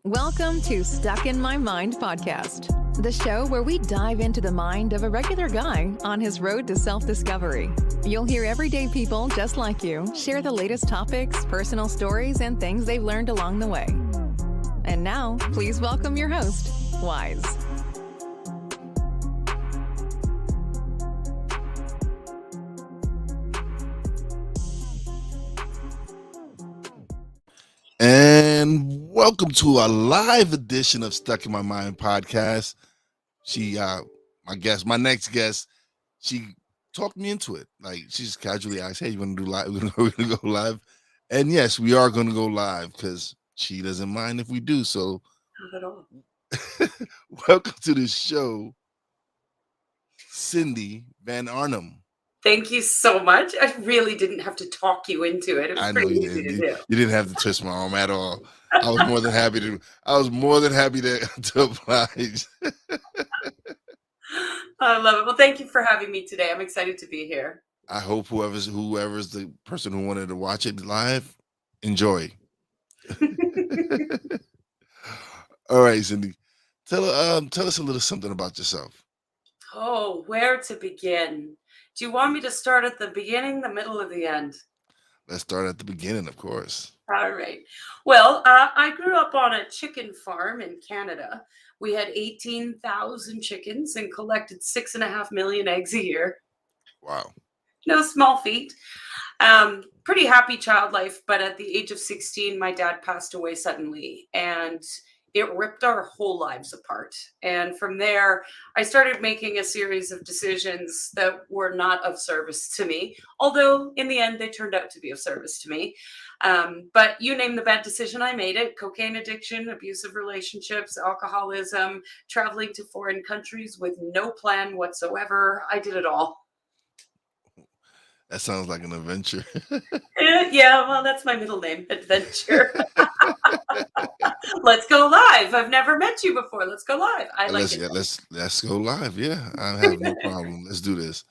Welcome to Stuck in My Mind podcast, the show where we dive into the mind of a regular guy on his road to self-discovery. You'll hear everyday people just like you share the latest topics, personal stories, and things they've learned along the way. And now, please welcome your host, Wise. And welcome to a live edition of Stuck in My Mind podcast. My next guest, she talked me into it. Like, she just casually asked, "Hey, you want to do live? We're gonna go live." And yes, we are going to go live because she doesn't mind if we do. So, not at all. Welcome to the show, Cindy Van Arnam. Thank you so much. I really didn't have to talk you into it. It was pretty easy to do. You didn't have to twist my arm at all. I was more than happy to. To oblige. I love it. Well, thank you for having me today. I'm excited to be here. I hope whoever's the person who wanted to watch it live, enjoy. All right, Cindy, tell us a little something about yourself. Oh, where to begin? Do you want me to start at the beginning, the middle, or the end? Let's start at the beginning, of course. All right. Well, I grew up on a chicken farm in Canada. We had 18,000 chickens and collected 6.5 million eggs a year. Wow. No small feat. Pretty happy child life, but at the age of 16, my dad passed away suddenly, and it ripped our whole lives apart. And from there, I started making a series of decisions that were not of service to me, although in the end, they turned out to be of service to me. But you name the bad decision, I made it. Cocaine addiction, abusive relationships, alcoholism, traveling to foreign countries with no plan whatsoever. I did it all. That sounds like an adventure. Yeah, well, that's my middle name, Adventure. Let's go live. I've never met you before. Let's go live. Let's go live. Yeah, I have no problem. Let's do this.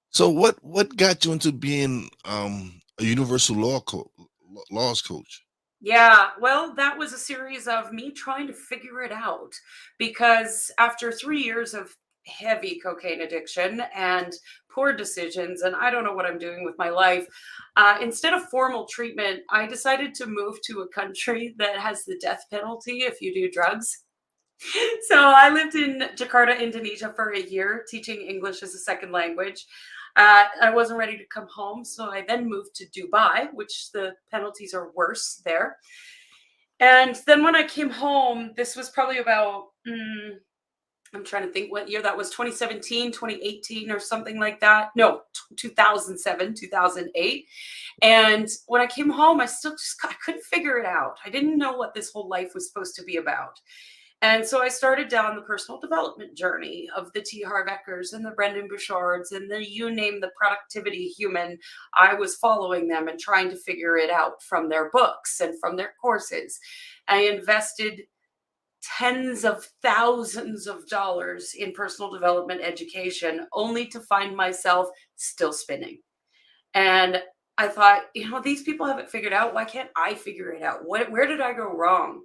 So, what got you into being a universal laws coach? Yeah, well, that was a series of me trying to figure it out, because after 3 years of heavy cocaine addiction and poor decisions, and I don't know what I'm doing with my life, instead of formal treatment, I decided to move to a country that has the death penalty if you do drugs. So I lived in Jakarta, Indonesia for a year, teaching English as a second language. I wasn't ready to come home, so I then moved to Dubai, which the penalties are worse there. And then when I came home, this was probably about I'm trying to think what year that was, 2017, 2018 or something like that. No, 2007, 2008. And when I came home, I couldn't figure it out. I didn't know what this whole life was supposed to be about. And so I started down the personal development journey of the T. Harv Ekers and the Brendan Burchards and you name the productivity human. I was following them and trying to figure it out from their books and from their courses. I invested tens of thousands of dollars in personal development education, only to find myself still spinning. And I thought, these people have it figured out. Why can't I figure it out? Where did I go wrong?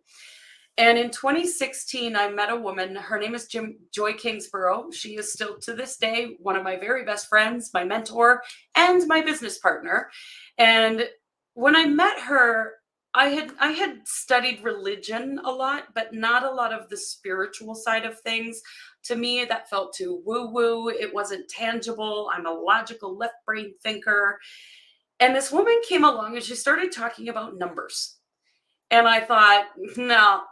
And in 2016, I met a woman. Her name is Joy Kingsborough. She is still to this day one of my very best friends, my mentor, and my business partner. And when I met her, I had studied religion a lot, but not a lot of the spiritual side of things. To me, that felt too woo-woo. It wasn't tangible. I'm a logical left brain thinker. And this woman came along and she started talking about numbers. And I thought, no,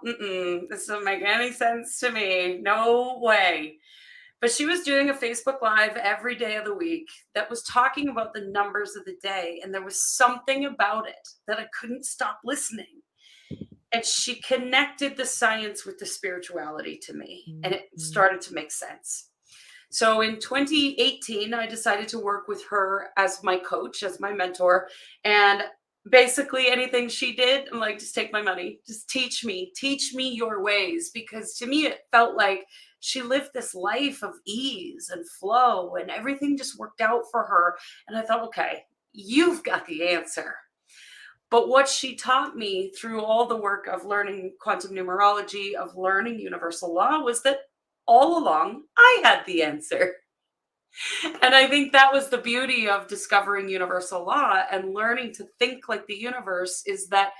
this doesn't make any sense to me. No way. But she was doing a Facebook Live every day of the week that was talking about the numbers of the day. And there was something about it that I couldn't stop listening. And she connected the science with the spirituality to me. And it started to make sense. So in 2018, I decided to work with her as my coach, as my mentor. And basically anything she did, I'm like, just take my money. Just teach me your ways. Because to me, it felt like she lived this life of ease and flow and everything just worked out for her. And I thought, okay, you've got the answer. But what she taught me through all the work of learning quantum numerology, of learning universal law, was that all along I had the answer. And I think that was the beauty of discovering universal law and learning to think like the universe, is that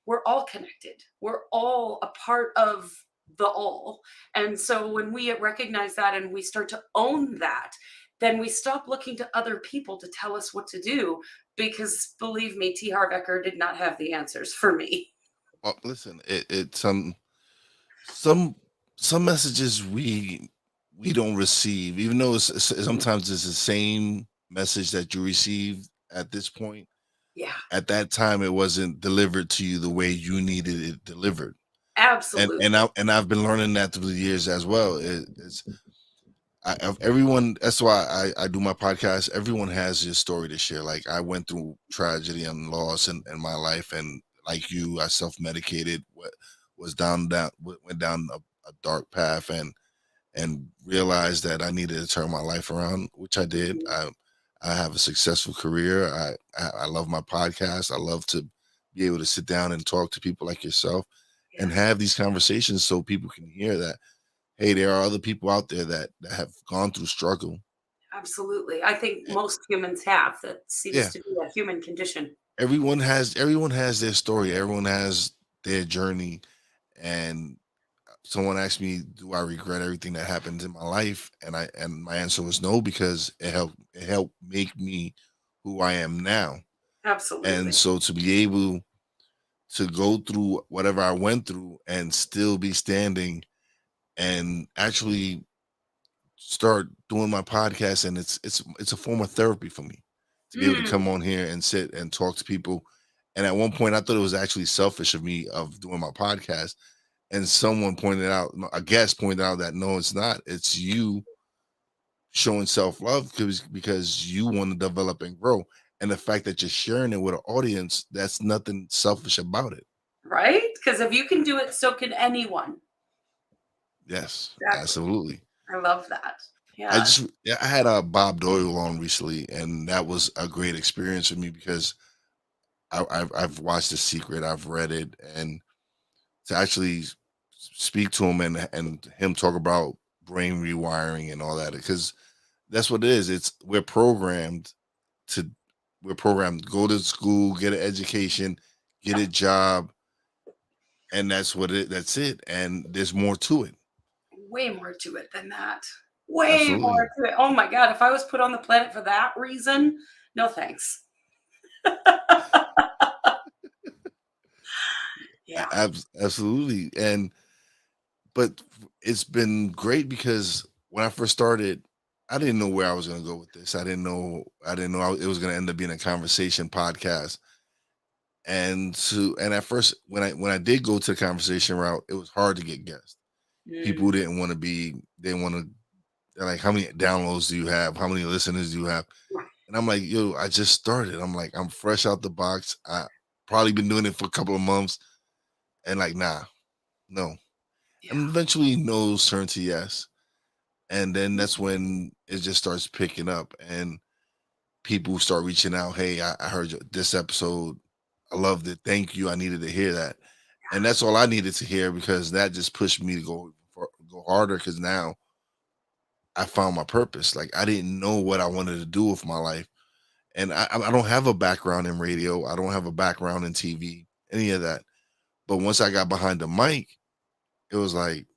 we're all connected. We're all a part of the all. And so when we recognize that and we start to own that, then we stop looking to other people to tell us what to do. Because believe me, T. Harv Eker did not have the answers for me. Well, listen, some some messages we don't receive, even though sometimes it's the same message that you received at this point. Yeah, At that time, it wasn't delivered to you the way you needed it delivered, absolutely. and I've been learning that through the years as well. Of everyone, that's why I do my podcast. Everyone has a story to share. Like, I went through tragedy and loss in my life, and like you, I self-medicated, went down a dark path, and realized that I needed to turn my life around, which I did. I have a successful career. I love my podcast. I love to be able to sit down and talk to people like yourself and Yeah, have these conversations so people can hear that, hey, there are other people out there that have gone through struggle. absolutely. I think Eh, most humans have. That seems Yeah, to be a human condition. everyone has their story. Everyone has their journey. And someone asked me, do I regret everything that happened in my life? And my answer was no, because it helped make me who I am now. And Absolutely. so to be able to go through whatever I went through and still be standing and actually start doing my podcast, and it's a form of therapy for me to be able to come Mm, on here and sit and talk to people. And at one point I thought it was actually selfish of me of doing my podcast, and someone pointed out, a guest pointed out, that no, it's not. It's you showing self-love because you want to develop and grow. And the fact that you're sharing it with an audience, that's nothing selfish about it. right? Because if you can do it, so can anyone. Yes, Exactly. absolutely. I love that. I Yeah. just yeah, I had a Bob Doyle on recently, and that was a great experience for me because I've watched The Secret, I've read it, and to actually speak to him and him talk about brain rewiring and all that, because that's what it is. To we're programmed to go to school, get an education, get Yep. a job, and that's it. And there's more to it. Way more to it than that. Way Absolutely. more to it. Oh my God. If I was put on the planet for that reason, no thanks. Yeah. Absolutely. And but it's been great because when I first started, I didn't know where I was going to go with this. I didn't know it was going to end up being a conversation podcast. And at first, when I did go to the conversation route, it was hard to get guests. People Mm, didn't want to. They're like, how many downloads do you have? How many listeners do you have? And I'm like, yo, I just started. I'm like, I'm fresh out the box. I probably been doing it for a couple of months, and like, nah, no. yeah. And eventually, no's turn to yes, and then that's when it just starts picking up, and people start reaching out. Hey, I heard this episode. I loved it. Thank you. I needed to hear that, and that's all I needed to hear, because that just pushed me to go harder. Because now I found my purpose. Like, I didn't know what I wanted to do with my life, and I don't have a background in radio. I don't have a background in TV, any of that. But once I got behind the mic, it was like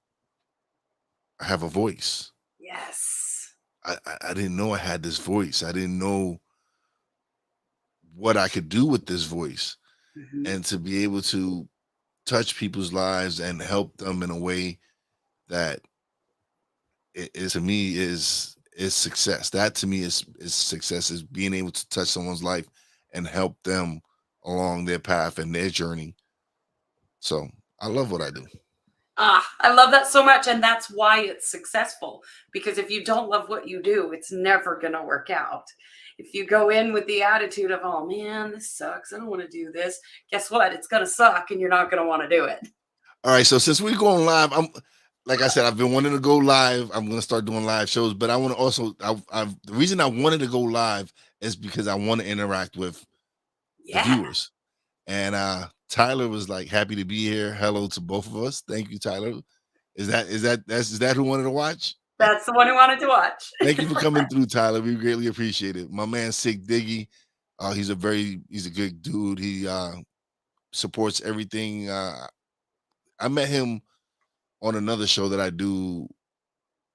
I have a voice. Yes. I didn't know I had this voice. I didn't know what I could do with this voice, Mhm. and to be able to touch people's lives and help them in a way that it is, to me, is success. That to me is success, is being able to touch someone's life and help them along their path and their journey. So I love what I do. Ah, I love that so much. And that's why it's successful. Because if you don't love what you do, it's never going to work out. If you go in with the attitude of, oh man, this sucks, I don't want to do this, guess what? It's going to suck and you're not going to want to do it. All right, so since we're going live, I'm like I said, I've been wanting to go live. I'm going to start doing live shows, but I want to also. The reason I wanted to go live is because I want to interact with the Yeah. viewers, And Tyler was like happy to be here. Hello to both of us. Thank you, Tyler. Is that who wanted to watch? That's the one who wanted to watch. Thank you for coming through, Tyler. We greatly appreciate it. My man Sig Diggy, he's a good dude. He supports everything. I met him on another show that I do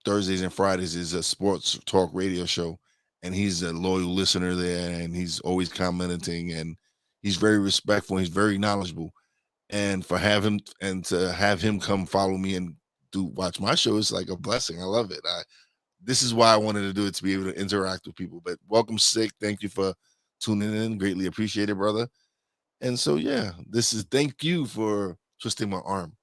Thursdays and Fridays. Is a sports talk radio show, and he's a loyal listener there, and he's always commenting, and he's very respectful. He's very knowledgeable, and to have him come follow me and watch my show is like a blessing. I love it. This is why I wanted to do it, to be able to interact with people. But welcome, Sick. Thank you for tuning in. Greatly appreciate it, brother. And so, yeah, thank you for twisting my arm.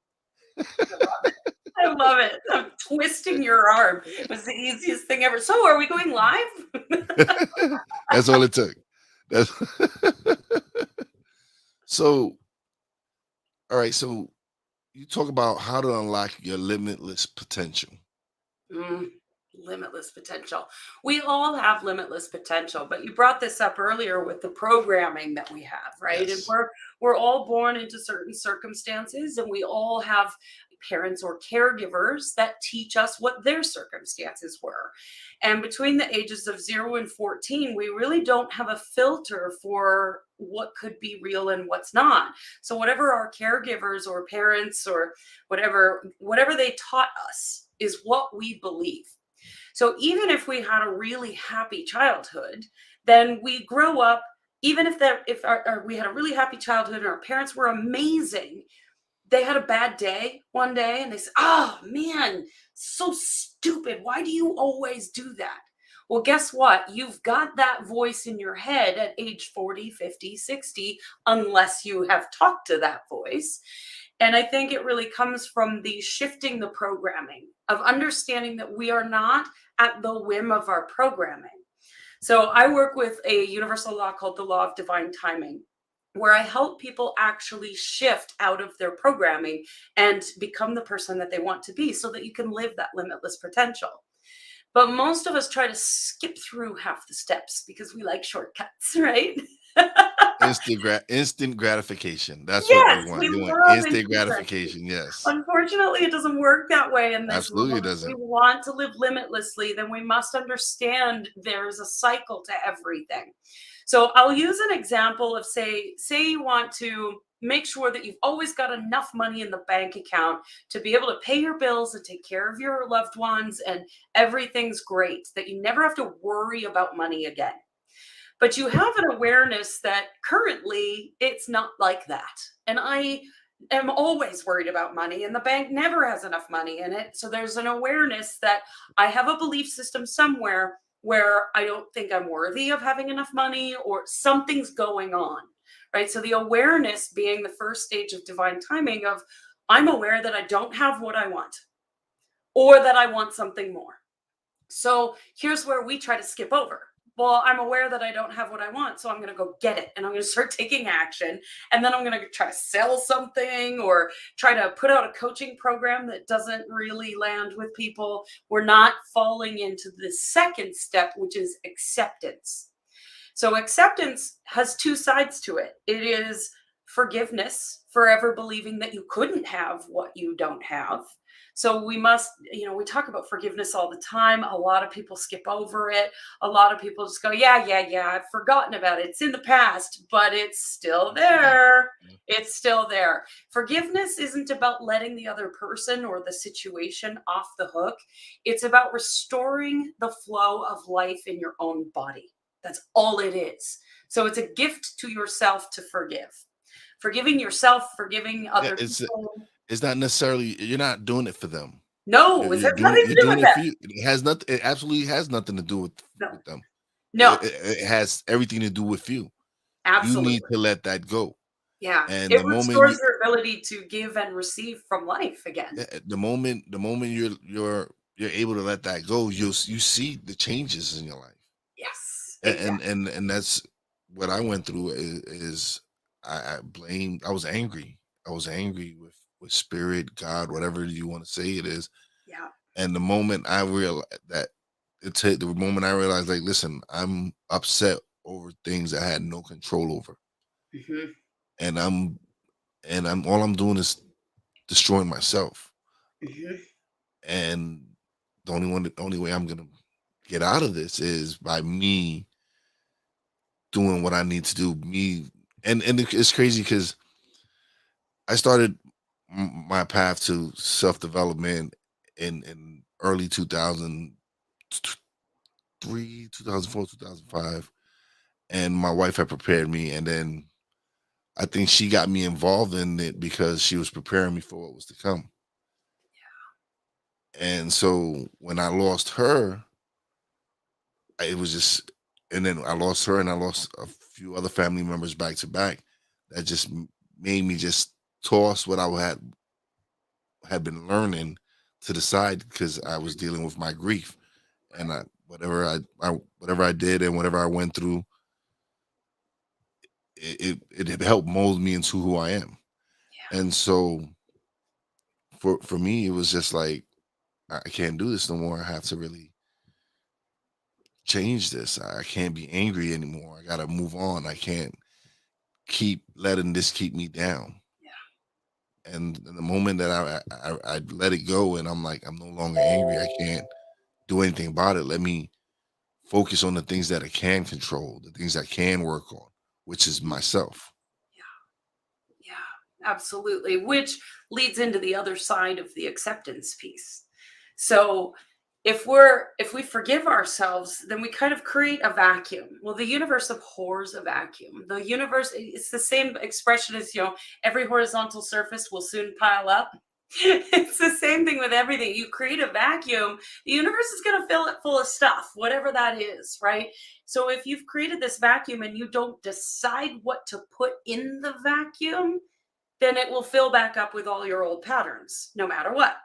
I love it. I'm twisting your arm. It was the easiest thing ever. So are we going live? That's all it took. So, all right. So you talk about how to unlock your limitless potential. Limitless potential. We all have limitless potential, but you brought this up earlier with the programming that we have, right? Yes. And we're all born into certain circumstances, and we all have parents or caregivers that teach us what their circumstances were. And between the ages of 0 and 14, we really don't have a filter for what could be real and what's not. So whatever our caregivers or parents or whatever they taught us is what we believe. So even if we had a really happy childhood, then we grow up, even if we had a really happy childhood and our parents were amazing, they had a bad day one day and they said, oh man, so stupid. Why do you always do that? Well, guess what? You've got that voice in your head at age 40, 50, 60, unless you have talked to that voice. And I think it really comes from shifting the programming of understanding that we are not at the whim of our programming. So I work with a universal law called the law of divine timing, where I help people actually shift out of their programming and become the person that they want to be so that you can live that limitless potential. But most of us try to skip through half the steps because we like shortcuts, right? Instant gratification. That's yes, what we want. Instant gratification. Yes. Unfortunately, it doesn't work that way in this Absolutely world. doesn't. If we want to live limitlessly, then we must understand there's a cycle to everything. So I'll use an example of say you want to make sure that you've always got enough money in the bank account to be able to pay your bills and take care of your loved ones and everything's great, that you never have to worry about money again. But you have an awareness that currently it's not like that. And I am always worried about money and the bank never has enough money in it. So there's an awareness that I have a belief system somewhere where I don't think I'm worthy of having enough money or something's going on, right? So the awareness being the first stage of divine timing of I'm aware that I don't have what I want or that I want something more. So here's where we try to skip over. Well, I'm aware that I don't have what I want, so I'm going to go get it and I'm going to start taking action. And then I'm going to try to sell something or try to put out a coaching program that doesn't really land with people. We're not falling into the second step, which is acceptance. So acceptance has two sides to it. It is forgiveness, forever believing that you couldn't have what you don't have. So we must, we talk about forgiveness all the time. A lot of people skip over it. A lot of people just go, yeah, I've forgotten about it. It's in the past, but it's still there. It's still there. Forgiveness isn't about letting the other person or the situation off the hook. It's about restoring the flow of life in your own body. That's all it is. So it's a gift to yourself to forgive. Forgiving yourself, forgiving other people. It's not necessarily, you're not doing it for them. No, it has nothing to do with that. It has nothing. It absolutely has nothing to do with them. No, it has everything to do with you. Absolutely, you need to let that go. Yeah, and it restores your ability to give and receive from life again. The moment you're able to let that go, you see the changes in your life. Yes, exactly. and that's what I went through. Is I was angry. I was angry with spirit, God, whatever you want to say it is. Yeah. And the moment I realized that, the moment I realized, like, listen, I'm upset over things I had no control over. Mm-hmm. and I'm all I'm doing is destroying myself. Mhm. And the only way I'm gonna get out of this is by me doing what I need to do. It's crazy because I started my path to self development in early 2003, 2004, 2005, and my wife had prepared me, and then I think she got me involved in it because she was preparing me for what was to come. And so when I lost her, it was just, and then I lost her, and I lost a few other family members back to back. That just made me just toss what I had been learning to the side because I was dealing with my grief, and whatever I did and whatever I went through, it helped mold me into who I am. And so for me, it was just like I can't do this no more. I have to really change this. I can't be angry anymore. I gotta move on. I can't keep letting this keep me down. And the moment that I let it go, and I'm like, I'm no longer angry. I can't do anything about it. Let me focus on the things that I can control, the things I can work on, which is myself. Yeah, absolutely. Which leads into the other side of the acceptance piece. So if we forgive ourselves, then we kind of create a vacuum. Well, the universe abhors a vacuum. The universe, it's the same expression as, every horizontal surface will soon pile up. It's the same thing with everything. You create a vacuum, the universe is going to fill it full of stuff, whatever that is, right? So if you've created this vacuum and you don't decide what to put in the vacuum, then it will fill back up with all your old patterns, no matter what.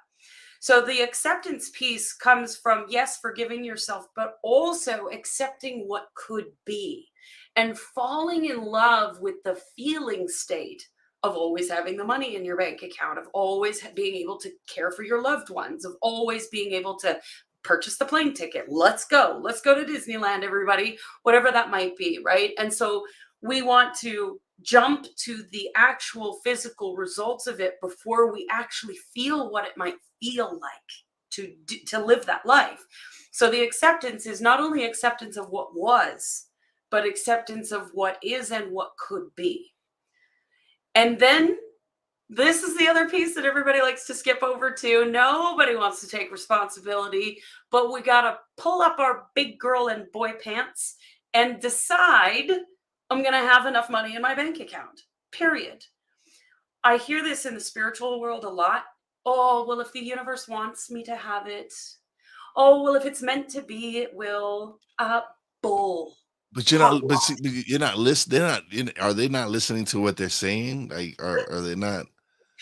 So the acceptance piece comes from, yes, forgiving yourself, but also accepting what could be and falling in love with the feeling state of always having the money in your bank account, of always being able to care for your loved ones, of always being able to purchase the plane ticket. Let's go. Let's go to Disneyland, everybody, whatever that might be, right? And so we want to jump to the actual physical results of it before we actually feel what it might feel like to live that life. So the acceptance is not only acceptance of what was, but acceptance of what is and what could be. And then this is the other piece that everybody likes to skip over to. Nobody wants to take responsibility, but we got to pull up our big girl and boy pants and decide I'm going to have enough money in my bank account, period. I hear this in the spiritual world a lot. Oh, well, if the universe wants me to have it. Oh, well, if it's meant to be, it will. Bull. But you're not. But see, you're not listening. They're not. Are they not listening to what they're saying? Like, are they not?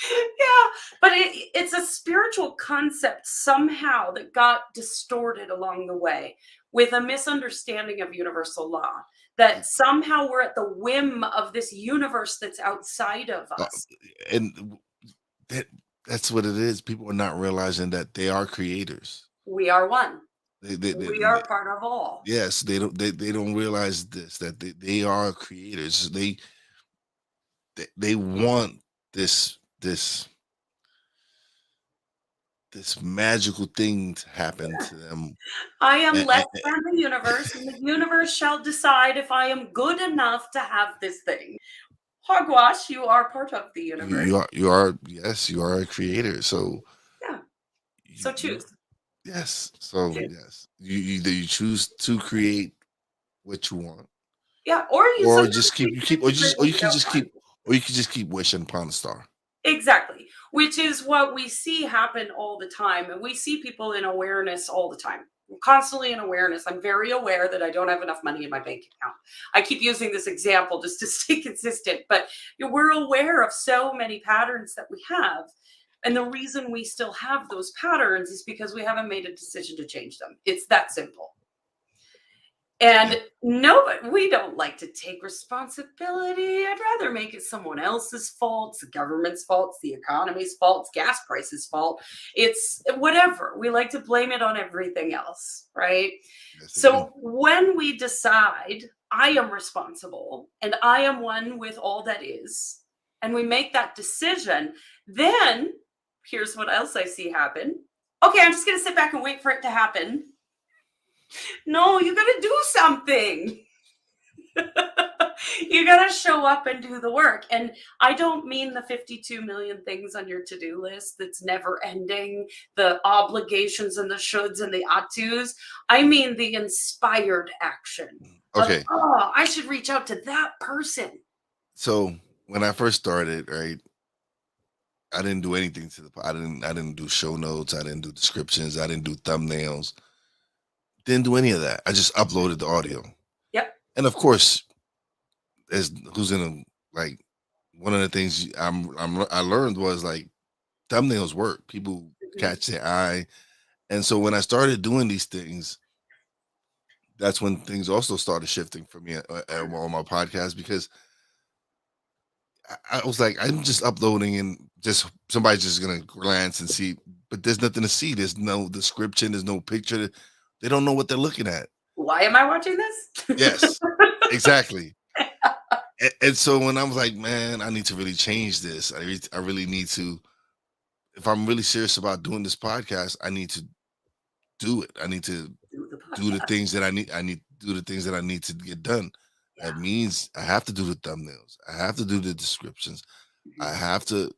Yeah, but it's a spiritual concept somehow that got distorted along the way with a misunderstanding of universal law, that somehow we're at the whim of this universe that's outside of us. And that's what it is. People are not realizing that they are creators. We are one. We are They part of all. yes, they don't realize this, that they are creators. They want this magical thing to happen to them. I am And, less than the universe, and the universe shall decide if I am good enough to have this thing. Hogwash, you are part of the universe. yes, you are a creator. So Yeah. So choose. Yes. So Choose. yes, either you choose to create what you want, Yeah, or you or sometimes just keep you keep, or you can just keep, or you can just keep wishing upon a star. Exactly, which is what we see happen all the time. And we see people in awareness all the time, constantly in awareness. I'm very aware that I don't have enough money in my bank account. I keep using this example just to stay consistent, but we're aware of so many patterns that we have. And the reason we still have those patterns is because we haven't made a decision to change them. It's that simple. And we don't like to take responsibility. I'd rather make it someone else's fault, it's the government's fault, it's the economy's fault, it's gas prices' fault. It's whatever. We like to blame it on everything else, right? Yes, So when we decide I am responsible and I am one with all that is, and we make that decision, then here's what else I see happen. Okay, I'm just going to sit back and wait for it to happen. No, you got to do something. You got to show up and do the work. And I don't mean the 52 million things on your to-do list that's never ending, the obligations and the shoulds and the ought tos. I mean the inspired action. Okay. Oh, I should reach out to that person. So when I first started, right, I didn't do anything to I didn't do show notes. I didn't do descriptions. I didn't do thumbnails. Didn't do any of that. I just uploaded the audio. Yep. And of course, as who's in a, like, one of the things I learned was, like, thumbnails work. People catch their eye. And so when I started doing these things, that's when things also started shifting for me on my podcast, because I was like, I'm just uploading and just somebody's just gonna glance and see, but there's nothing to see. There's no description. There's no picture. They don't know what they're looking at. Why am I watching this? Yes, exactly. And so when I was like, man, I need to really change this. I really need to, if I'm really serious about doing this podcast, I need to do it. I need to do the things that I need. I need to do the things that I need to get done. Yeah. That means I have to do the thumbnails. I have to do the descriptions. I have to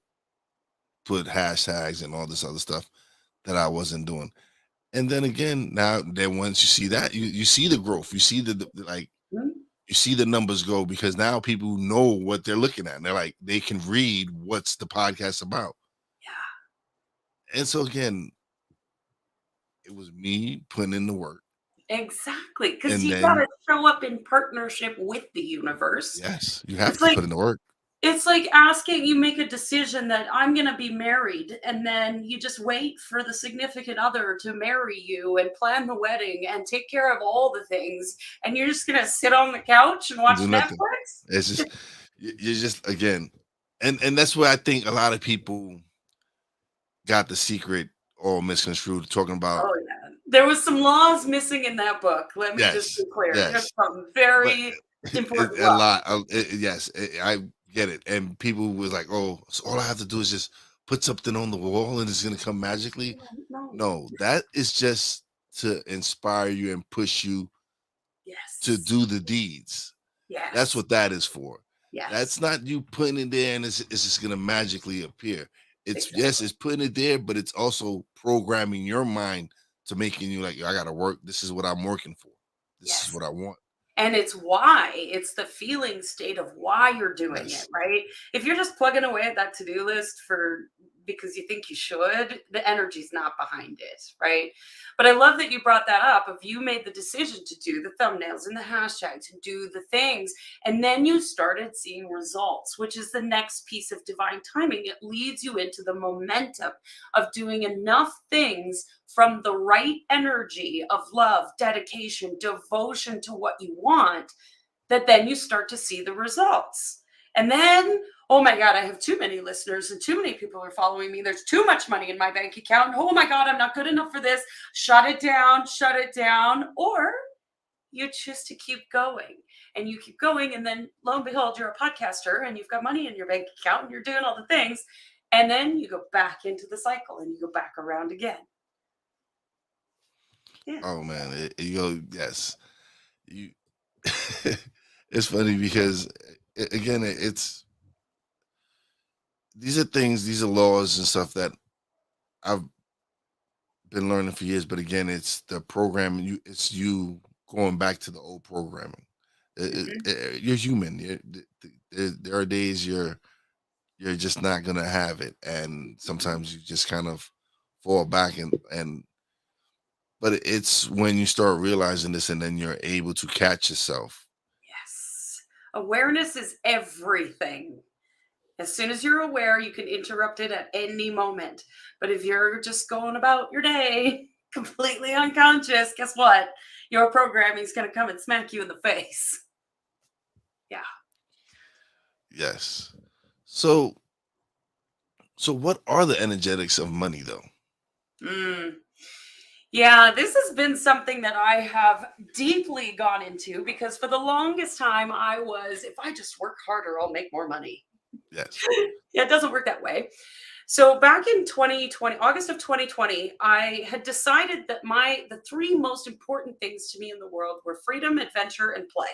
put hashtags and all this other stuff that I wasn't doing. And then again, now then once you see that, you see the growth. You see the like, you see the numbers go, because now people know what they're looking at. And they're like, they can read what's the podcast about. Yeah. And so again, it was me putting in the work. Exactly. Because you got to show up in partnership with the universe. Yes. You have to put in the work. It's like asking, you make a decision that I'm going to be married, and then you just wait for the significant other to marry you and plan the wedding and take care of all the things. And you're just going to sit on the couch and watch Netflix. It's just, you're just, again, and that's where I think a lot of people got the secret all misconstrued, talking about. Oh, yeah. There was some laws missing in that book. Let me just be clear. There's some very important laws. I get it. And people was like, oh, so all I have to do is just put something on the wall and it's going to come magically. No, that is just to inspire you and push you to do the deeds. Yes. That's what that is for. Yes. That's not you putting it there and it's just going to magically appear. It's yes, it's putting it there, but it's also programming your mind to making you like, I got to work. This is what I'm working for. This is what I want. And it's why, it's the feeling state of why you're doing it, right? If you're just plugging away at that to-do list because you think you should, the energy's not behind it, right? But I love that you brought that up. If you made the decision to do the thumbnails and the hashtags and do the things, and then you started seeing results, which is the next piece of divine timing. It leads you into the momentum of doing enough things from the right energy of love, dedication, devotion to what you want, that then you start to see the results. And then, oh my God, I have too many listeners and too many people are following me. There's too much money in my bank account. Oh my God, I'm not good enough for this. Shut it down. Or you choose to keep going and you keep going. And then lo and behold, you're a podcaster and you've got money in your bank account and you're doing all the things. And then you go back into the cycle and you go back around again. Yeah. Oh man, yes. It's funny because again, these are laws and stuff that I've been learning for years. But again, it's the programming. It's you going back to the old programming. You're human. There are days you're just not gonna have it, and sometimes you just kind of fall back and. But it's when you start realizing this and then you're able to catch yourself. Yes. Awareness is everything. As soon as you're aware, you can interrupt it at any moment. But if you're just going about your day completely unconscious, guess what? Your programming is going to come and smack you in the face. Yeah. Yes. So what are the energetics of money, though? Yeah, this has been something that I have deeply gone into because for the longest time I was, if I just work harder, I'll make more money. Yes. Yeah, it doesn't work that way. So back in 2020, August of 2020, I had decided that the three most important things to me in the world were freedom, adventure, and play.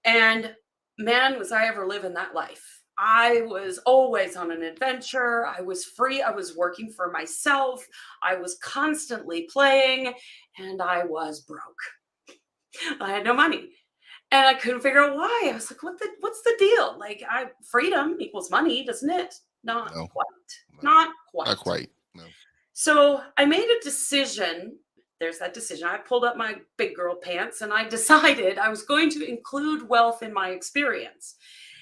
And man, was I ever living that life. I was always on an adventure. I was free. I was working for myself. I was constantly playing, and I was broke. I had no money. And I couldn't figure out why. I was like, what's the deal? Like, freedom equals money, doesn't it? Not No, quite. no, Not quite. not quite. No. So I made a decision. There's that decision. I pulled up my big girl pants and I decided I was going to include wealth in my experience.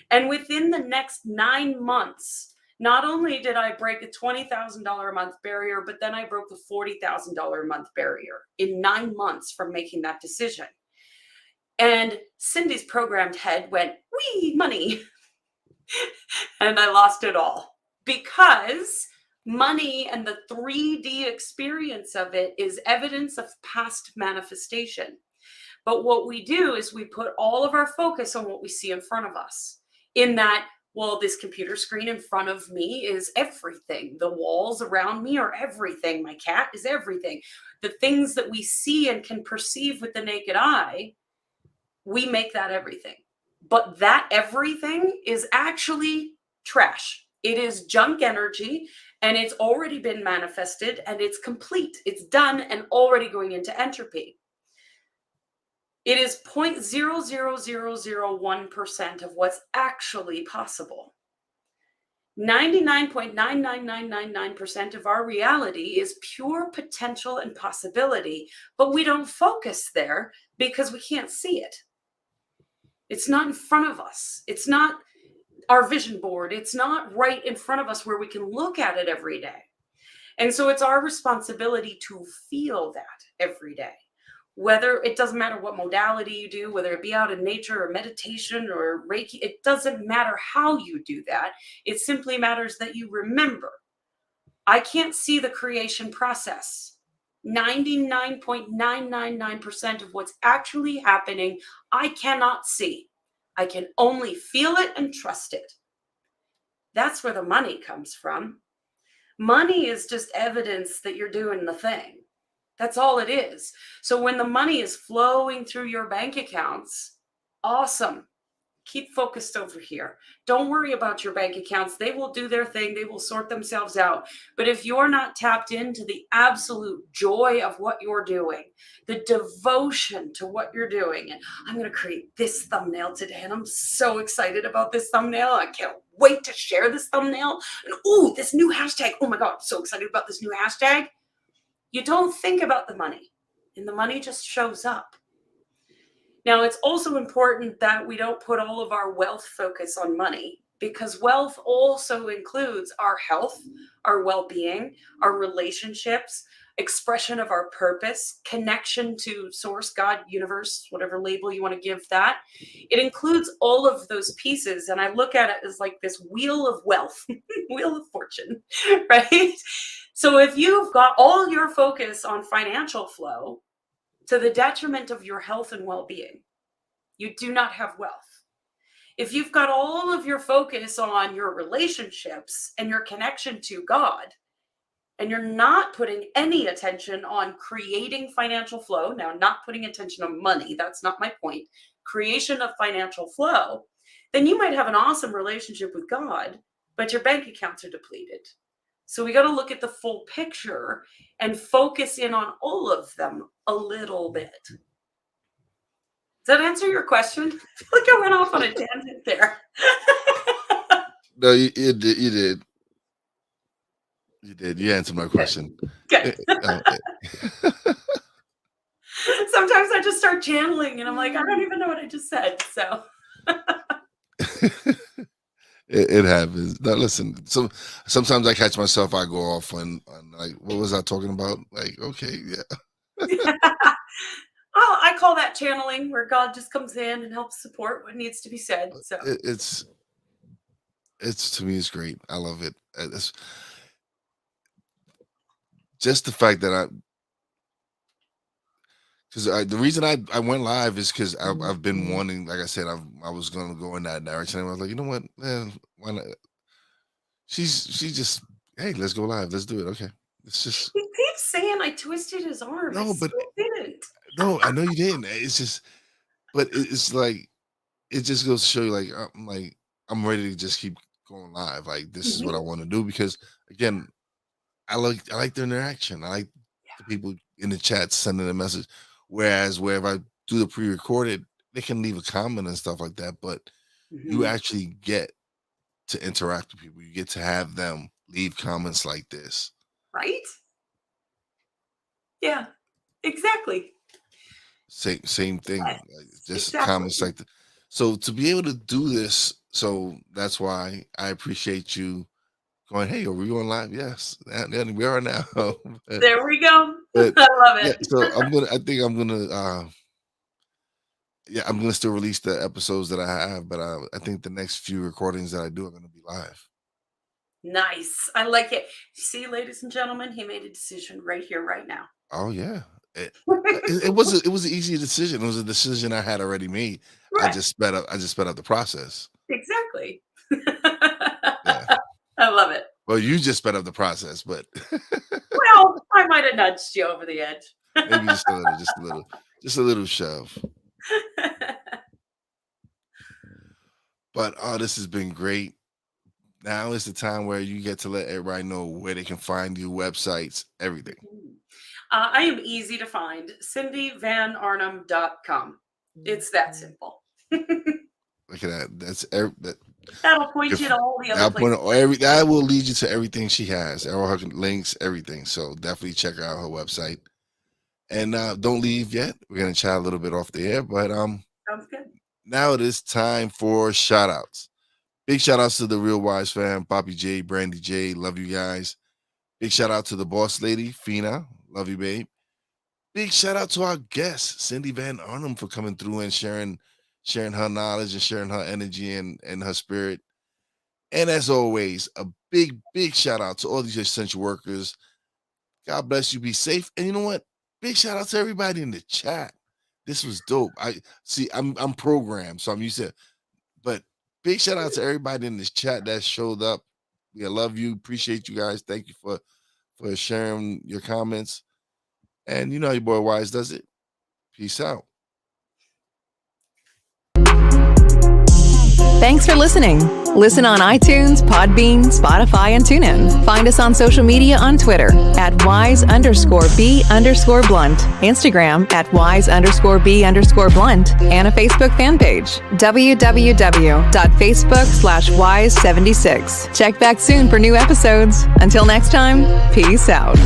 And within the next 9 months, not only did I break a $20,000 a month barrier, but then I broke the $40,000 a month barrier in 9 months from making that decision. And Cindy's programmed head went, wee, money. And I lost it all because money and the 3D experience of it is evidence of past manifestation. But what we do is we put all of our focus on what we see in front of us. In that, well, this computer screen in front of me is everything. The walls around me are everything. My cat is everything. The things that we see and can perceive with the naked eye, we make that everything. But that everything is actually trash. It is junk energy, and it's already been manifested, and it's complete. It's done and already going into entropy. It is 0.00001% of what's actually possible. 99.99999% of our reality is pure potential and possibility, but we don't focus there because we can't see it. It's not in front of us. It's not our vision board. It's not right in front of us where we can look at it every day. And so it's our responsibility to feel that every day. Whether it doesn't matter what modality you do, whether it be out in nature or meditation or Reiki, it doesn't matter how you do that. It simply matters that you remember. I can't see the creation process. 99.999% of what's actually happening, I cannot see. I can only feel it and trust it. That's where the money comes from. Money is just evidence that you're doing the thing. That's all it is. So when the money is flowing through your bank accounts, awesome. Keep focused over here. Don't worry about your bank accounts. They will do their thing. They will sort themselves out. But if you're not tapped into the absolute joy of what you're doing, the devotion to what you're doing, and I'm going to create this thumbnail today, and I'm so excited about this thumbnail. I can't wait to share this thumbnail. And ooh, this new hashtag. Oh my God, I'm so excited about this new hashtag. You don't think about the money, and the money just shows up. Now, it's also important that we don't put all of our wealth focus on money, because wealth also includes our health, our well-being, our relationships, expression of our purpose, connection to source, God, universe, whatever label you want to give that. It includes all of those pieces. And I look at it as like this wheel of wealth, wheel of fortune, right? So if you've got all your focus on financial flow, to the detriment of your health and well-being, you do not have wealth. If you've got all of your focus on your relationships and your connection to God, and you're not putting any attention on creating financial flow, now not putting attention on money, that's not my point, creation of financial flow, then you might have an awesome relationship with God, but your bank accounts are depleted. So we got to look at the full picture and focus in on all of them a little bit. Does that answer your question? I feel like I went off on a tangent there. No, you did. You did. You did. You answered my question. Good. Uh, Sometimes I just start channeling and I'm like, I don't even know what I just said. So it happens. Now, listen. Sometimes I catch myself. I go off on like, what was I talking about? Like, okay, yeah. well, I call that channeling, where God just comes in and helps support what needs to be said. So It's to me, it's great. I love it. It's just the fact that Because the reason I went live is because I've been wanting, like I said, I was going to go in that direction. And I was like, you know what, man, why not? She just, hey, let's go live. Let's do it. Okay. It's just. He keeps saying I twisted his arm. No, I but still didn't. no, I know you didn't. It's just, but it's like, it just goes to show you, I'm ready to just keep going live. Like, this is what I want to do because, again, I like the interaction. I like the people in the chat sending a message. Whereas where if I do the pre-recorded, they can leave a comment and stuff like that. But you actually get to interact with people. You get to have them leave comments like this. Right? Yeah, exactly. Same thing. Yes, Like, just exactly. comments like that. So to be able to do this, so that's why I appreciate you going, hey, are we on live? Yes, and we are now. There we go. But, I love yeah, it. so I'm gonna still release the episodes that I have, but I think the next few recordings that I do are gonna be live. Nice. I like it. See, ladies and gentlemen, he made a decision right here, right now. Oh yeah. It was an easy decision. It was a decision I had already made. Right. I just sped up the process. Exactly. Yeah. I love it. Well, you just sped up the process, but Well, I might have nudged you over the edge. maybe just a little shove. But this has been great. Now is the time where you get to let everybody know where they can find you, websites, everything. I am easy to find. CindyVanArnam.com. It's that simple. Look at that. That'll point you to all the other places. That will lead you to everything she has, all her links, everything. So definitely check out her website. And don't leave yet. We're gonna chat a little bit off the air, but sounds good. Now it is time for shout outs. Big shout outs to the Real Wise fam, Poppy J, Brandy J, love you guys. Big shout out to the boss lady, Fina, love you, babe. Big shout out to our guest, Cindy Van Arnam, for coming through and sharing her knowledge and sharing her energy and her spirit. And as always, a big shout out to all these essential workers. God bless you. Be safe. And you know what? Big shout out to everybody in the chat. This was dope. I'm programmed, so I'm used to it. But big shout out to everybody in this chat that showed up. We love you. Appreciate you guys. Thank you for sharing your comments. And you know how your boy Wise does it. Peace out. Thanks for listening. Listen on iTunes, Podbean, Spotify, and TuneIn. Find us on social media on Twitter at @wise_b_blunt, Instagram at @wise_b_blunt, and a Facebook fan page, www.facebook.com/wise76. Check back soon for new episodes. Until next time, peace out.